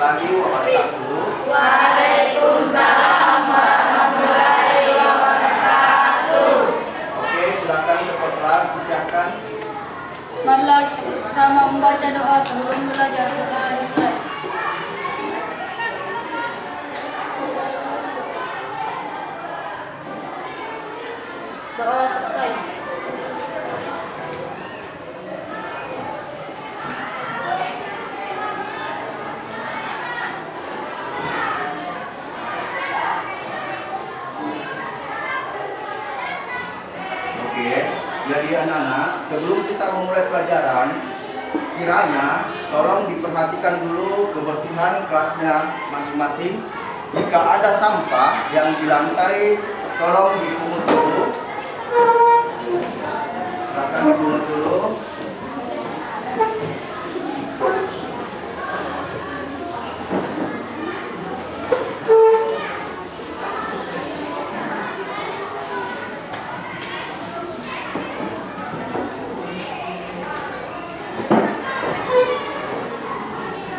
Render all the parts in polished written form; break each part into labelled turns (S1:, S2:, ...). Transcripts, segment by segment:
S1: warahmatullahi wabarakatuh.
S2: Waalaikumsalam warahmatullahi wabarakatuh.
S1: Oke, silakan ketua kelas disiapkan.
S2: Marilah sama membaca doa sebelum belajar Quran. Doa selesai.
S1: Oke, jadi anak-anak, sebelum kita memulai pelajaran, kiranya tolong diperhatikan dulu kebersihan kelasnya masing-masing. Jika ada sampah yang di lantai, tolong dipungut dulu. Silakan dipungut dulu.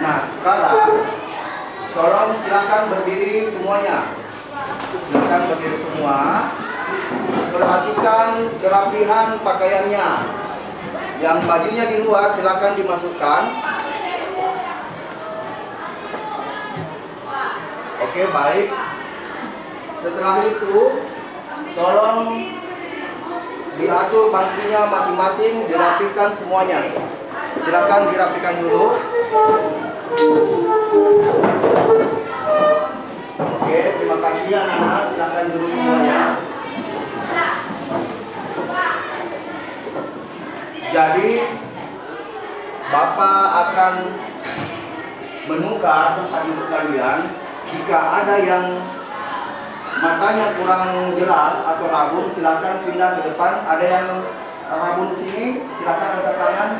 S1: Nah, sekarang tolong silakan berdiri semuanya. Silakan berdiri semua. Perhatikan kerapihan pakaiannya. Yang bajunya di luar silakan dimasukkan. Oke, baik. Setelah itu, tolong diatur bangkunya masing-masing, dirapikan semuanya. Silakan dirapikan dulu. Oke, terima kasih anak-anak. Silakan duduk semuanya. Jadi, Bapak akan menukar tempat duduk kalian. Jika ada yang matanya kurang jelas atau rabun, silakan pindah ke depan. Ada yang rabun di sini, silakan angkat tangan.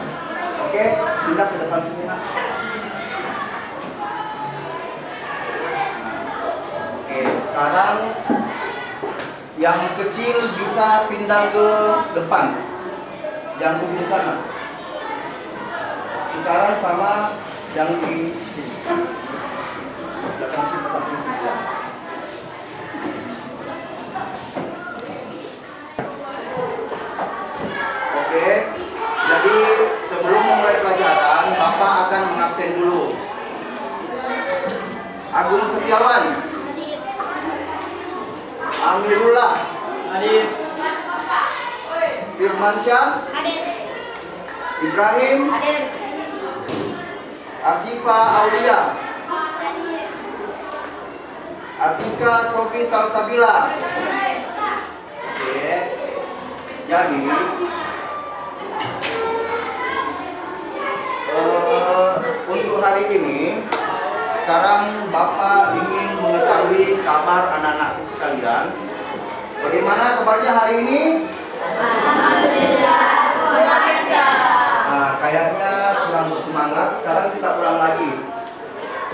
S1: Oke, pindah ke depan sini, Nak. Oke, sekarang yang kecil bisa pindah ke depan. Yang ujung sana. Sekarang sama yang di sini. Belakang sini, samping sini. Oke, jadi sebelum memulai pelajaran, Bapak akan mengabsen dulu. Agung Setiawan, Amirullah,
S3: Hadir.
S1: Firmansyah, Ibrahim, Asifa Aulia, Atika Sofi Salsabila. Oke, jadi untuk hari ini, sekarang Bapak ingin mengetahui kabar anak-anakku sekalian. Bagaimana kabarnya hari ini?
S2: Alhamdulillah, luar biasa.
S1: Nah, kayaknya kurang bersemangat. Sekarang kita ulang lagi.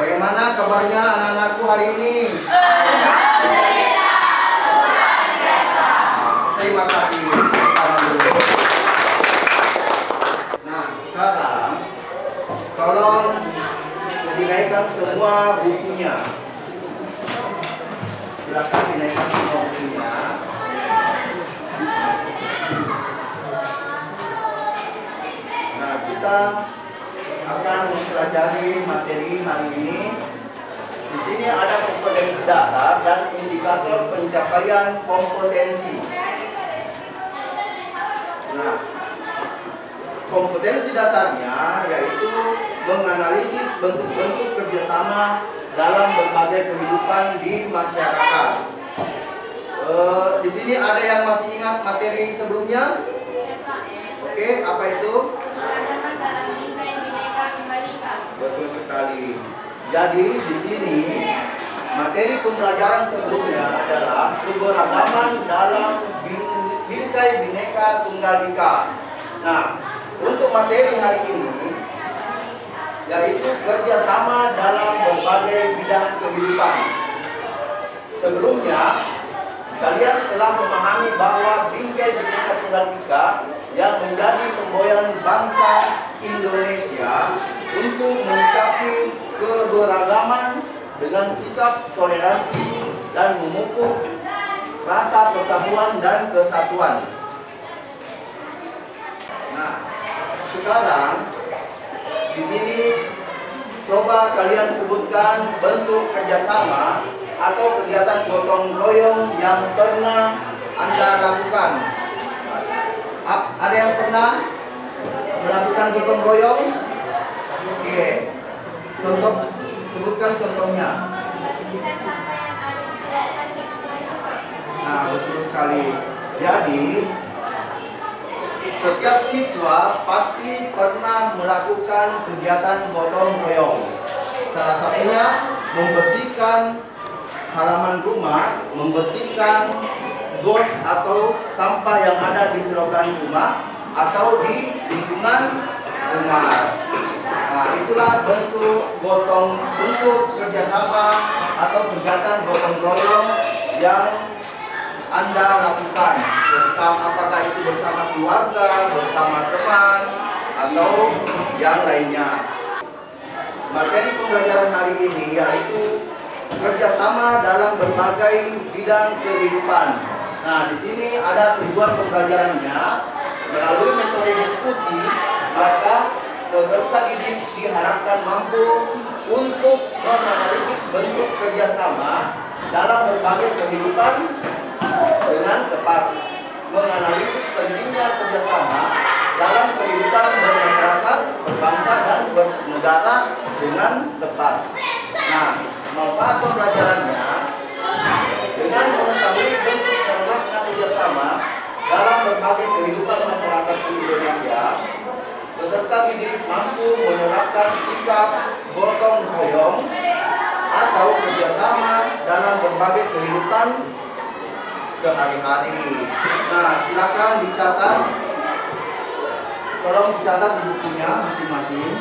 S1: Bagaimana kabarnya anak-anakku hari ini?
S2: Alhamdulillah, luar biasa.
S1: Terima kasih. Alhamdulillah. Nah, sekarang tolong dinaikkan semua bukunya. Silakan dinaikkan semua bukunya. Nah, kita akan mempelajari materi hari ini. Di sini ada kompetensi dasar dan indikator pencapaian kompetensi. Nah, kompetensi dasarnya yaitu menganalisis bentuk-bentuk kerjasama dalam berbagai kehidupan di masyarakat. Di sini ada yang masih ingat materi sebelumnya? Oke, apa itu?
S2: Keberagaman dalam nilai Bhinneka Tunggal Ika.
S1: Betul sekali. Jadi di sini materi pembelajaran sebelumnya adalah keberagaman dalam bingkai Bhinneka Tunggal Ika. Nah, untuk materi hari ini yaitu kerjasama dalam berbagai bidang kehidupan. Sebelumnya, kalian telah memahami bahwa bingkai Bhinneka Tunggal Ika yang menjadi semboyan bangsa Indonesia untuk menyikapi keberagaman dengan sikap toleransi dan memupuk rasa persatuan dan kesatuan. Nah, sekarang di sini coba kalian sebutkan bentuk kerjasama atau kegiatan gotong royong yang pernah Anda lakukan. Ada yang pernah melakukan gotong royong? Oke. Contoh, sebutkan contohnya. Nah, betul sekali. Jadi, setiap siswa pasti pernah melakukan kegiatan gotong royong. Salah satunya membersihkan halaman rumah, membersihkan got atau sampah yang ada di selokan rumah atau di lingkungan rumah. Nah, itulah bentuk kerjasama atau kegiatan gotong royong yang Anda lakukan bersama, apakah itu bersama keluarga, bersama teman, atau yang lainnya. Materi pembelajaran hari ini yaitu kerjasama dalam berbagai bidang kehidupan. Nah, di sini ada tujuan pembelajarannya melalui metode diskusi, maka peserta didik diharapkan mampu untuk menganalisis bentuk kerjasama dalam berbagai kehidupan dengan tepat, menganalisis pentingnya kerjasama dalam kehidupan bermasyarakat, berbangsa, dan bernegara dengan tepat. Nah, manfaat pembelajarannya dengan mengetahui bentuk dan makna kerjasama dalam berbagai kehidupan masyarakat di Indonesia, peserta didik mampu menerapkan sikap gotong royong atau kerjasama dalam berbagai kehidupan sehari-hari. Nah, silakan dicatat, tolong dicatat di bukunya masing-masing.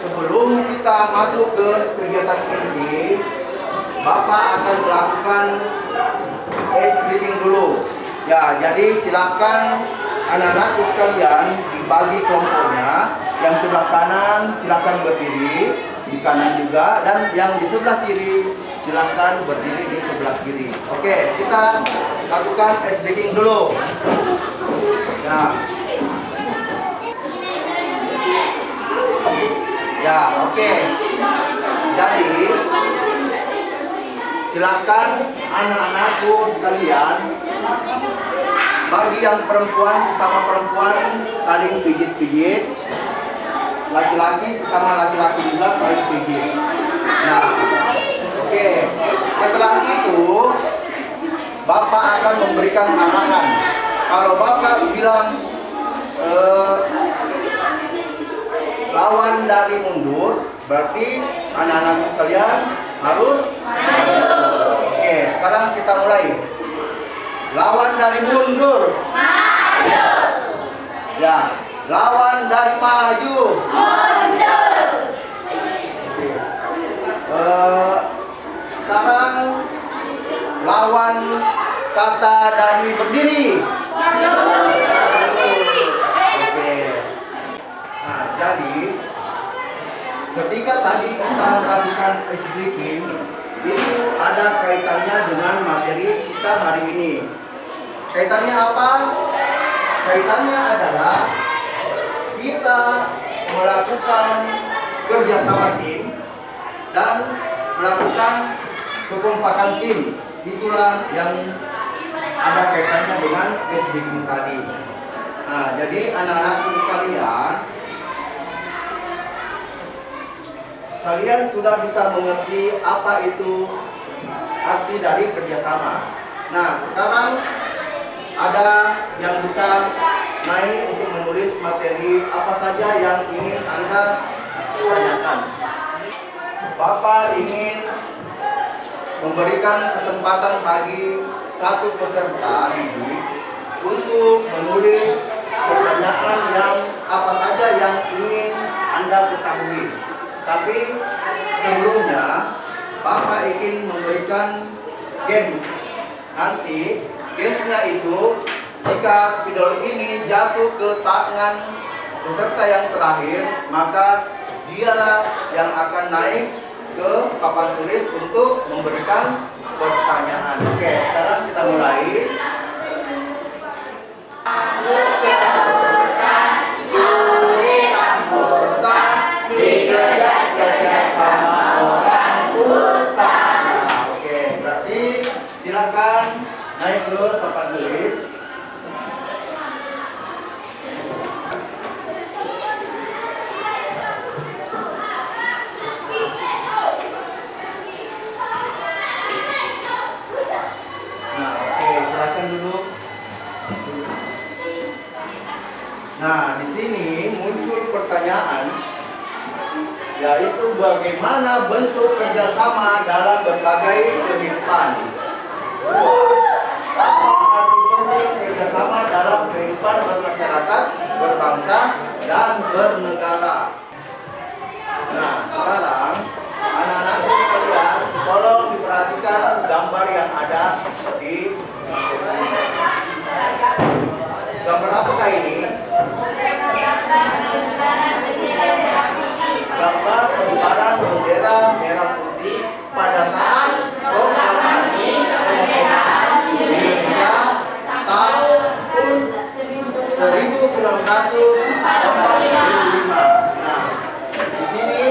S1: Sebelum kita masuk ke kegiatan inti, Bapak akan melakukan ice breathing dulu. Ya, jadi silakan anak-anakku sekalian dibagi kelompoknya. Yang sebelah kanan silakan berdiri di kanan juga, dan yang di sebelah kiri silakan berdiri di sebelah kiri. Oke, kita lakukan ice breathing dulu. Ya. Ya, oke. Jadi silakan anak-anakku sekalian, bagi yang perempuan sesama perempuan saling pijit-pijit, laki-laki sesama laki-laki juga saling pijit. Nah, oke. Setelah itu Bapak akan memberikan arahan. Kalau Bapak bilang lawan dari mundur, berarti anak-anakku sekalian harus maju. Oke, sekarang kita mulai. Lawan dari mundur, maju. Ya, lawan dari maju, mundur. Oke. Sekarang lawan kata dari berdiri. Jadi, ketika tadi kita melakukan ice breaking, itu ada kaitannya dengan materi kita hari ini. Kaitannya apa? Kaitannya adalah kita melakukan kerjasama tim dan melakukan kekompakan tim. Itulah yang ada kaitannya dengan ice breaking tadi. Nah, jadi anak-anakku sekalian, kalian sudah bisa mengerti apa itu arti dari kerjasama. Nah, sekarang ada yang bisa naik untuk menulis materi apa saja yang ingin Anda tanyakan. Bapak ingin memberikan kesempatan bagi satu peserta didik untuk menulis pertanyaan yang apa saja yang ingin Anda ketahui. Tapi sebelumnya Bapak ingin memberikan games. Nanti gamesnya itu, jika spidol ini jatuh ke tangan peserta yang terakhir, maka dialah yang akan naik ke papan tulis untuk memberikan pertanyaan. Oke, sekarang kita mulai. Curi rambutan, dikejar-kejar sama orang hutan. Nah, oke, berarti silakan naik ke papan tulis. Nah, di sini muncul pertanyaan, yaitu bagaimana bentuk kerjasama dalam berbagai kehidupan. Apa arti penting kerjasama dalam kehidupan bermasyarakat, berbangsa, dan bernegara? Nah, sekarang anak-anakku sekalian, tolong diperhatikan gambar yang ada di gambar apakah ini? Gambar pengibaran bendera merah putih pada saat proklamasi kemerdekaan Indonesia tahun 1945. Nah, di sini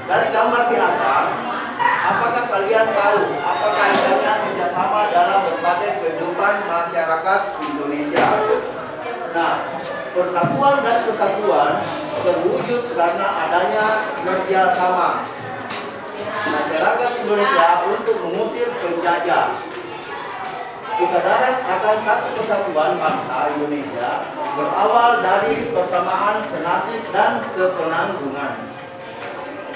S1: dari gambar di atas, apakah kalian tahu apa kaitannya kerjasama dalam berbagai kehidupan masyarakat Indonesia? Nah, persatuan dan kesatuan terwujud karena adanya kerjasama masyarakat Indonesia untuk mengusir penjajah. Kesadaran akan satu kesatuan bangsa Indonesia berawal dari persamaan senasib dan sepenanggungan.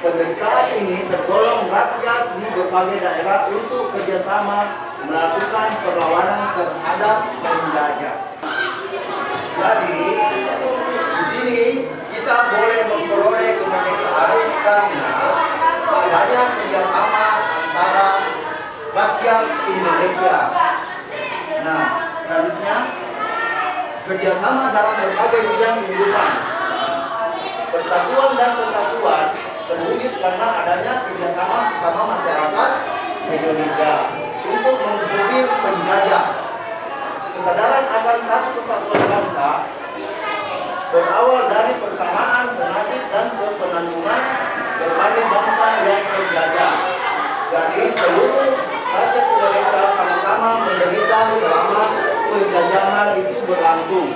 S1: Penderitaan ini tergolong rakyat di berbagai daerah untuk kerjasama melakukan perlawanan terhadap penjajah. Jadi, di sini kita boleh memperoleh kemerdekaan karena adanya kerjasama antara rakyat Indonesia. Nah, selanjutnya kerjasama dalam berbagai bidang kehidupan. Persatuan dan kesatuan terwujud karena adanya kerjasama sesama masyarakat Indonesia untuk mengusir penjajah. Kesadaran akan satu kesatuan bangsa berawal dari persamaan senasib dan sepenanggungan berbagai bangsa yang terjajah. Jadi seluruh rakyat Indonesia sama-sama menderita selama penjajahan itu berlangsung.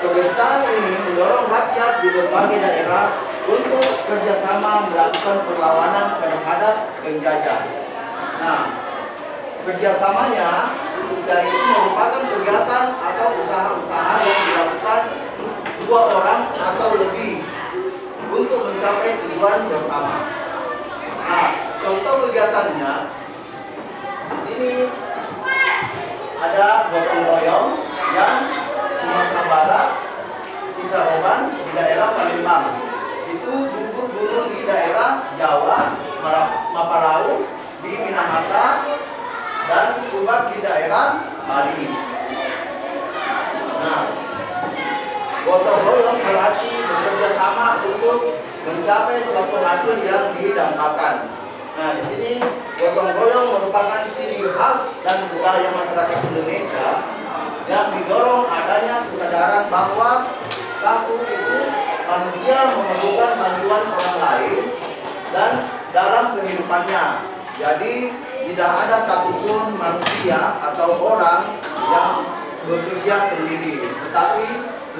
S1: Kegiatan ini mendorong rakyat di berbagai daerah untuk kerjasama melakukan perlawanan terhadap penjajah. Nah, kerjasamanya yaitu merupakan kegiatan atau usaha-usaha yang dilakukan dua orang atau lebih untuk mencapai tujuan bersama. Nah, contoh kegiatannya di sini ada gotong royong yang Sumatera Barat, Sikaroban di daerah Palembang. Itu gugur gunung di daerah Jawa, Mapalaus di Minahasa, dan Subak di daerah Bali. Nah, gotong royong berarti bekerja sama untuk mencapai suatu hasil yang didambakan. Nah, di sini gotong royong merupakan ciri khas dan budaya masyarakat Indonesia yang didorong adanya kesadaran bahwa satu itu manusia memerlukan bantuan orang lain dan dalam kehidupannya. Jadi tidak ada satupun manusia atau orang yang bekerja sendiri, tetapi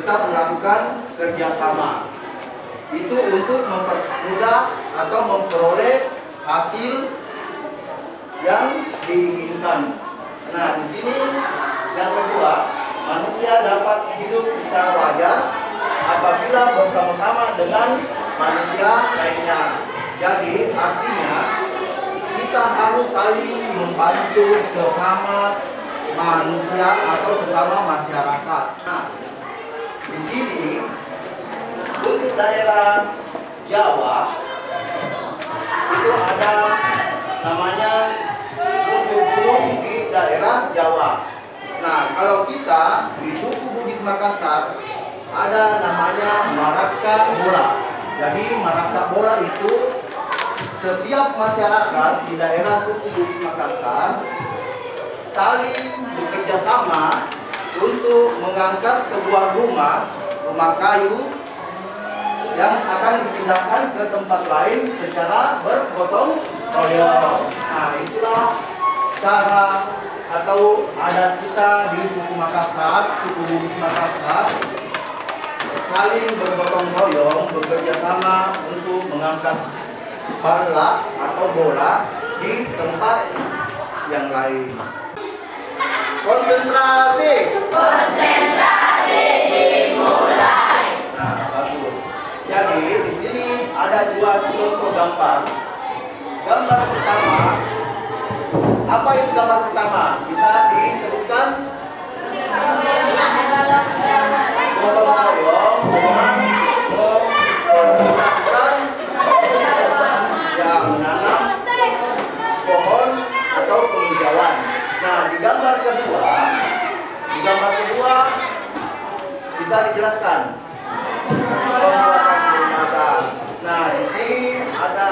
S1: tetap melakukan kerjasama. Itu untuk mempermudah atau memperoleh hasil yang diinginkan. Nah, di sini yang kedua, manusia dapat hidup secara wajar apabila bersama-sama dengan manusia lainnya. Jadi artinya kita harus saling membantu sesama manusia atau sesama masyarakat. Nah, di sini untuk daerah Jawa itu ada namanya gunung di daerah Jawa. Nah, kalau kita di suku Bugis Makassar ada namanya Maraka Bola. Jadi Maraka Bola itu setiap masyarakat di daerah suku Bugis Makassar saling bekerja sama untuk mengangkat sebuah rumah kayu yang akan dipindahkan ke tempat lain secara bergotong royong. Nah, itulah cara atau adat kita di suku Makassar, suku Bugis Makassar, saling bergotong royong, bekerja sama untuk mengangkat bala atau bola di tempat yang lain. Konsentrasi.
S3: Konsentrasi dimulai.
S1: Nah, bagus. Jadi di sini ada dua contoh gambar. Gambar pertama, apa itu gambar pertama? Bisa disebutkan? Gotong royong dengan melakukan yang menanam pohon atau penghijauan. Nah, di gambar kedua bisa dijelaskan pembuatan jembatan. Nah, di sini ada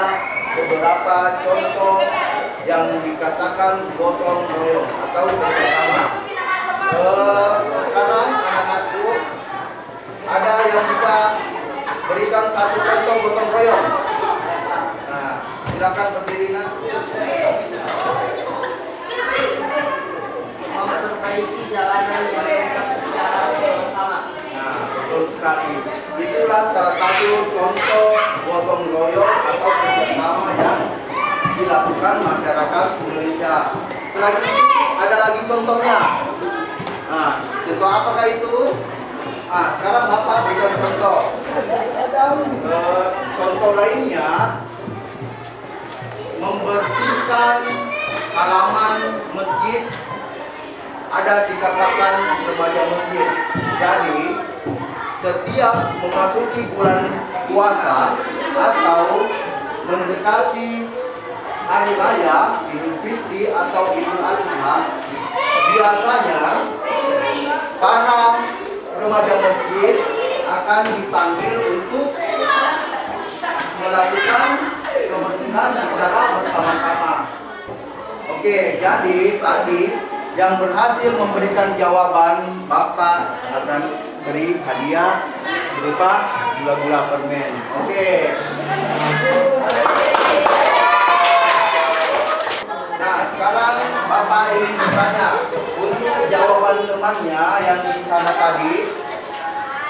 S1: beberapa contoh yang dikatakan gotong royong atau bersama. Sekarang anak-anakku ada yang bisa berikan satu contoh gotong royong. Nah, silakan berdiri nak.
S4: Memperbaiki jalanan yang rusak secara bersama.
S1: Nah, betul sekali. Itulah salah satu contoh gotong royong atau kerjasama yang dilakukan masyarakat Indonesia. Selain itu ada lagi contohnya. Nah, contoh apakah itu? Nah, sekarang Bapak berikan contoh. Contoh lainnya membersihkan halaman masjid, ada dikatakan remaja masjid. Jadi setiap memasuki bulan puasa atau mendekati hari raya Idul Fitri atau Idul Adha, biasanya para remaja masjid akan dipanggil untuk melakukan kebersihan secara bersama-sama. Oke, jadi tadi yang berhasil memberikan jawaban, Bapak akan beri hadiah berupa gula-gula permen. Oke. Nah, sekarang Bapak ingin bertanya untuk jawaban temannya yang di sana tadi,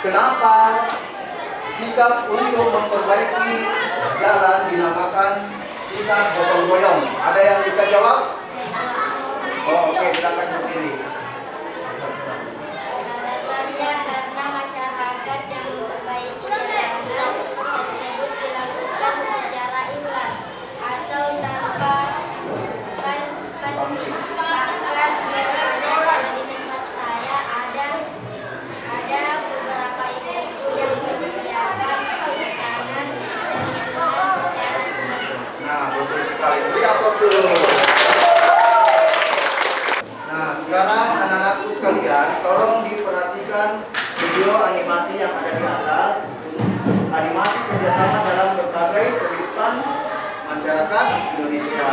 S1: kenapa sikap untuk memperbaiki jalan dinamakan sikap gotong royong? Ada yang bisa jawab? Oh, oke, silakan berdiri.
S3: Alasannya karena masyarakat yang memperbaiki jalanan tersebut dilakukan secara ikhlas atau tanpa bahkan biasanya di tempat saya ada beberapa ibu-ibu yang menyediakan makanan dan minuman secara cuma-cuma.
S1: Nah, betul sekali. Beri aplaus dulu. Nah, sekarang anak-anakku sekalian, tolong diperhatikan video animasi yang ada di atas. Animasi kerjasama dalam berbagai kehidupan masyarakat Indonesia.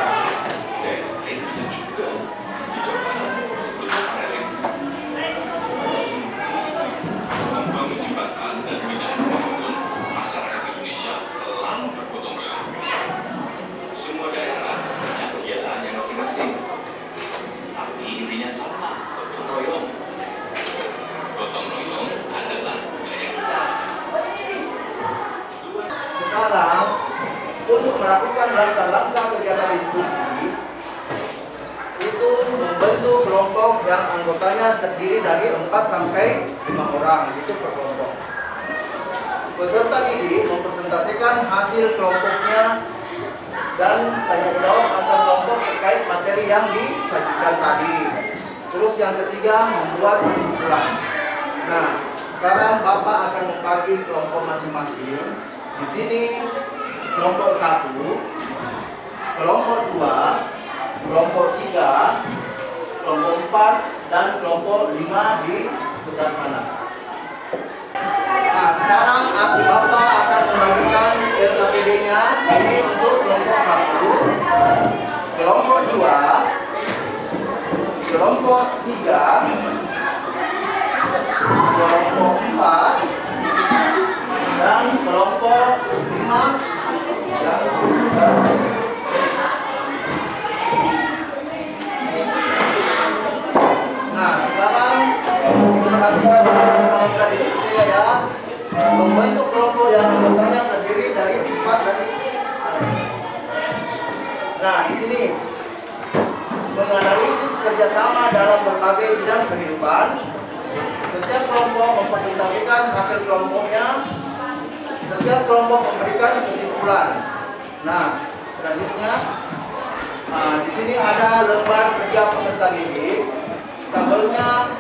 S5: Semua daerah punya kebiasaannya masing-masing. Tapi intinya sama, gotong royong. Gotong royong adalah budaya kita.
S1: Sekarang, untuk melakukan langkah-langkah kegiatan diskusi, itu membentuk kelompok yang anggotanya terdiri dari 4 sampai 5 orang, itu per kelompok. Peserta didik mempresentasikan hasil kelompoknya dan tanya jawab antar kelompok terkait materi yang disajikan tadi. Terus yang ketiga, membuat kesimpulan. Nah, sekarang Bapak akan membagi kelompok masing-masing. Di sini kelompok 1, kelompok 2, kelompok 3, kelompok 4, dan kelompok 5 di sebelah sana. Nah, sekarang aku Bapak akan membagikan LKPD-nya ini untuk kelompok 1, kelompok 2, kelompok 3, kelompok 4, dan kelompok 5 yang Nah, sekarang perhatikan mereka diskusi ya. Membentuk kelompok yang anggotanya terdiri dari 4 dari. Nah, di sini menganalisis kerjasama dalam berbagai bidang kehidupan. Setiap kelompok mempresentasikan hasil kelompoknya. Setiap kelompok memberikan kesimpulan. Nah, selanjutnya, di sini ada lembar kerja peserta didik. Tabelnya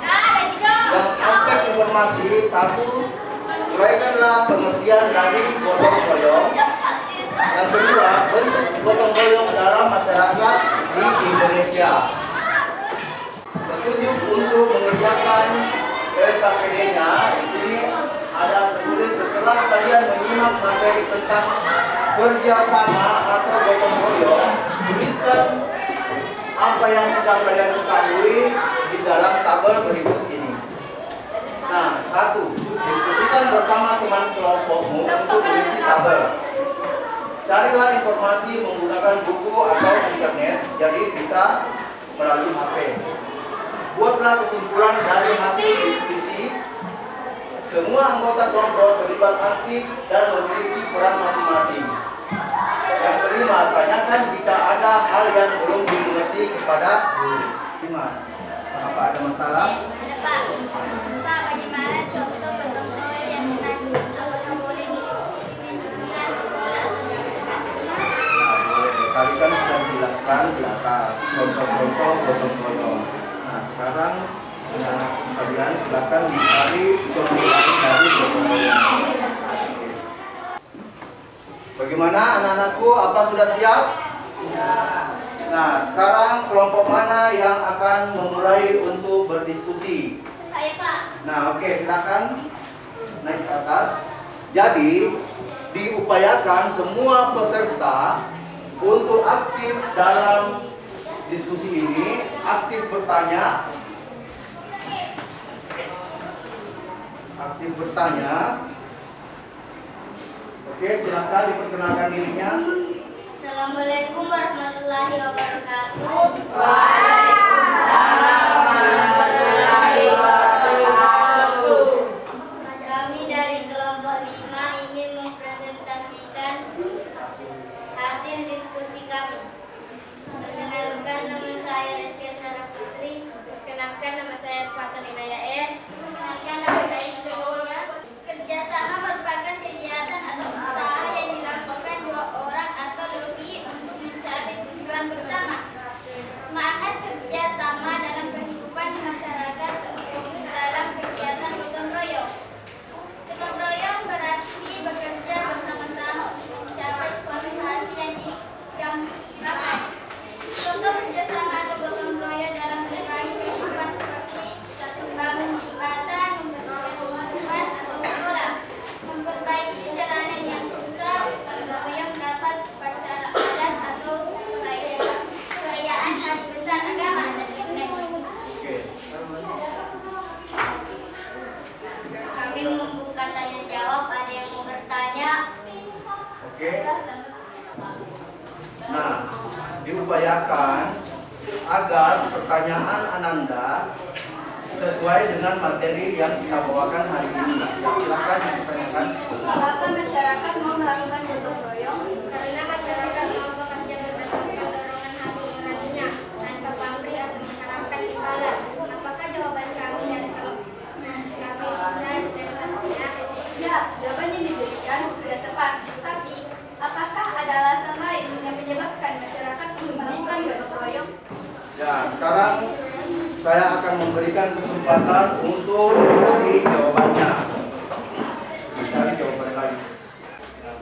S1: yang aspek informasi 1, uraikanlah pengertian dari gotong royong. Yang kedua, bentuk gotong royong dalam masyarakat di Indonesia. Petunjuk untuk mengerjakan LKPD-nya di sini ada tertulis setelah kalian menyimak materi tentang kerjasama atau gotong royong, tuliskan apa yang sudah kalian ketahui di dalam tabel berikut ini. Nah, 1. Diskusikan bersama teman kelompokmu untuk mengisi tabel. Carilah informasi menggunakan buku atau internet, jadi bisa melalui HP. Buatlah kesimpulan dari hasil diskusi. Semua anggota kelompok terlibat aktif dan memiliki peran masing-masing. Yang kelima, tanyakan jika ada hal yang belum dimengerti kepada guru. 5. Apa ada masalah?
S3: Pak, bagaimana contoh gotong royong yang dimaksud? Apakah boleh dilakukan sekolah atau di masyarakat?
S1: Nah, boleh. Tadi kan sudah dijelaskan di atas contoh-contoh gotong royong. Nah, sekarang kalian silakan mencari contoh lain dari gotong royong. Bagaimana anak-anakku? Apa sudah siap? Nah, sekarang kelompok mana yang akan memulai untuk berdiskusi?
S3: Saya, Pak.
S1: Nah, oke, silakan naik ke atas. Jadi, diupayakan semua peserta untuk aktif dalam diskusi ini, aktif bertanya. Aktif bertanya. Oke, silakan diperkenalkan dirinya.
S3: Assalamualaikum warahmatullahi wabarakatuh.
S2: Waalaikumsalam warahmatullahi wabarakatuh.
S3: Kami dari kelompok 5 ingin mempresentasikan hasil diskusi kami. Perkenalkan, nama saya Rizky Sarah Putri. Perkenalkan, nama saya Fatul Inayah. Perkenalkan, nama saya Julia. Kerjasama merupakan kegiatan atau usaha yang dilakukan 2 orang atau lebih untuk mencapai tujuan bersama. Semangat kerjasama dalam kehidupan masyarakat terwujud dalam kegiatan gotong royong. Gotong royong berarti bekerja bersama-sama untuk mencapai suatu hasil yang dicapai. Contoh kerjasama atau gotong royong dalam berbagai kehidupan seperti membangun jembatan, membersihkan lingkungan atau sekolah, memperbaiki jalanan yang rusak. Gotong royong dapat upacara adat atau perayaan hari besar agama dan lain-lain.
S1: Oke.
S3: Kami membuka tanya jawab. Ada yang mau bertanya?
S1: Oke. Nah, diupayakan agar pertanyaan Ananda sesuai dengan materi yang kita bawakan hari ini. Silakan ditanyakan.
S3: Mengapa masyarakat mau melakukan gotong royong? Karena masyarakat mau bekerja berdasarkan dorongan hati nuraninya tanpa pamrih atau mengharapkan imbalan. Apakah jawaban kami dan kalau kami bisa diterima?
S6: Ya, jawaban yang diberikan sudah tepat. Tapi, apakah ada alasan lain yang menyebabkan masyarakat untuk melakukan gotong royong?
S1: Ya, sekarang saya akan memberikan kesempatan untuk mencari jawabannya. Mencari jawaban lagi.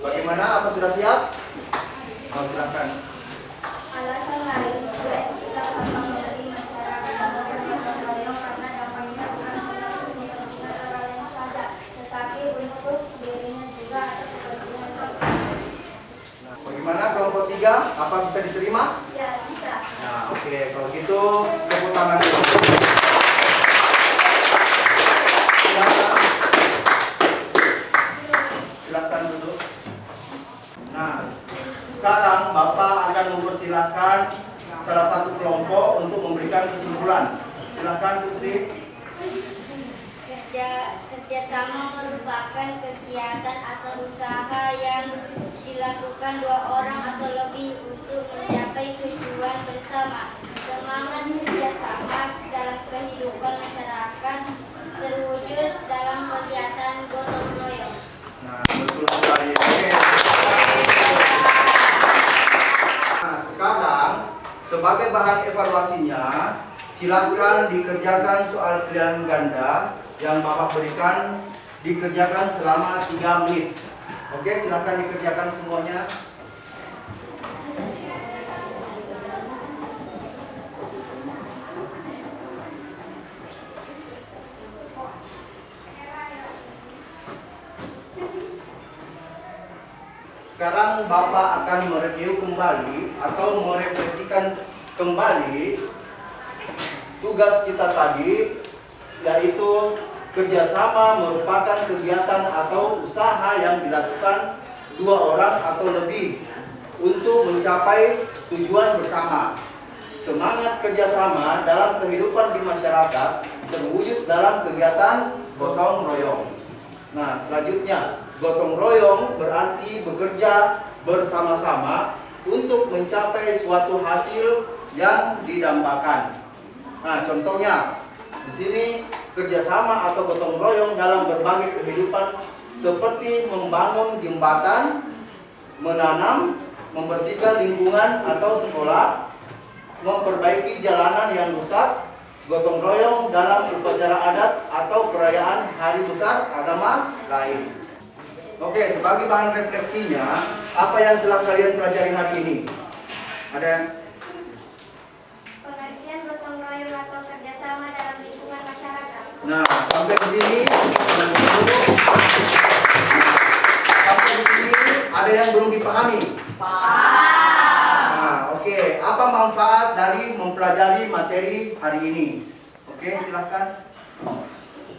S1: Bagaimana? Apa sudah siap? Oh, silakan.
S6: Alasan lain juga kita akan memberi masyarakat melakukan gotong royong karena dampaknya bukan sekedar untuk kepentingan orang lain saja,
S1: Apa bisa diterima?
S6: Ya, bisa.
S1: Nah, oke, kalau gitu tepuk tangan dulu. Silakan duduk. Nah, sekarang Bapak akan mempersilahkan salah satu kelompok untuk memberikan kesimpulan. Silakan Putri.
S3: Kerjasama merupakan kegiatan atau usaha yang dilakukan dua orang atau lebih untuk mencapai tujuan bersama. Semangat kerjasama dalam kehidupan masyarakat terwujud dalam kegiatan gotong royong.
S1: Nah, betul sekali. Oke. Nah, sekarang sebagai bahan evaluasinya, silakan dikerjakan soal pilihan ganda yang Bapak berikan, dikerjakan selama 3 menit. Oke, silakan dikerjakan semuanya. Sekarang Bapak akan mereview kembali atau merefleksikan kembali tugas kita tadi, yaitu kerjasama merupakan kegiatan atau usaha yang dilakukan dua orang atau lebih untuk mencapai tujuan bersama. Semangat kerjasama dalam kehidupan di masyarakat terwujud dalam kegiatan gotong royong. Nah, selanjutnya, gotong royong berarti bekerja bersama-sama untuk mencapai suatu hasil yang didambakan. Nah, contohnya di sini kerjasama atau gotong royong dalam berbagai kehidupan seperti membangun jembatan, menanam, membersihkan lingkungan atau sekolah, memperbaiki jalanan yang rusak, gotong royong dalam upacara adat atau perayaan hari besar agama lain. Oke, sebagai bahan refleksinya, apa yang telah kalian pelajari hari ini? Ada yang?
S6: Pengertian gotong royong atau kerjasama dalam lingkungan masyarakat.
S1: Nah, sampai di sini. Sampai di sini ada yang belum dipahami? Nah, oke. Apa manfaat dari mempelajari materi hari ini? Oke, silahkan.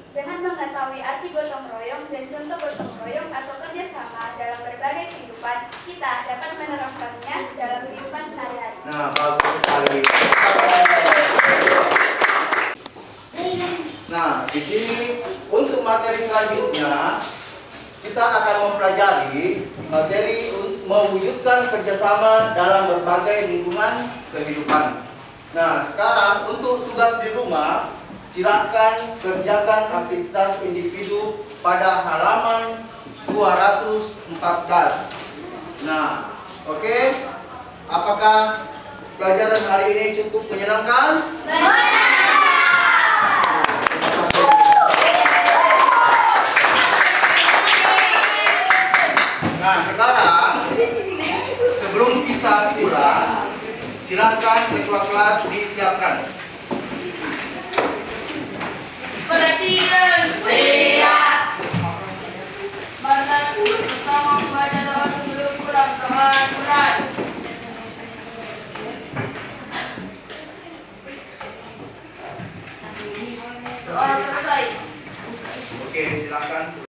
S6: Dengan mengetahui arti gotong royong dan contoh gotong royong atau kerjasama dalam berbagai kehidupan, kita dapat menerapkannya dalam kehidupan sehari-hari.
S1: Nah, bagus sekali. Nah, di sini untuk materi selanjutnya kita akan mempelajari materi mewujudkan kerjasama dalam berbagai lingkungan kehidupan. Nah, sekarang untuk tugas di rumah, silakan kerjakan aktivitas individu pada halaman 214. Nah, oke. Apakah pelajaran hari ini cukup menyenangkan? Nah, sekarang sebelum kita pulang, silakan ketua kelas disiapkan.
S2: Perhatian. Siap. Marilah bersama membaca doa sebelum pulang. Doa Quran. Doa selesai.
S1: Oke, silakan.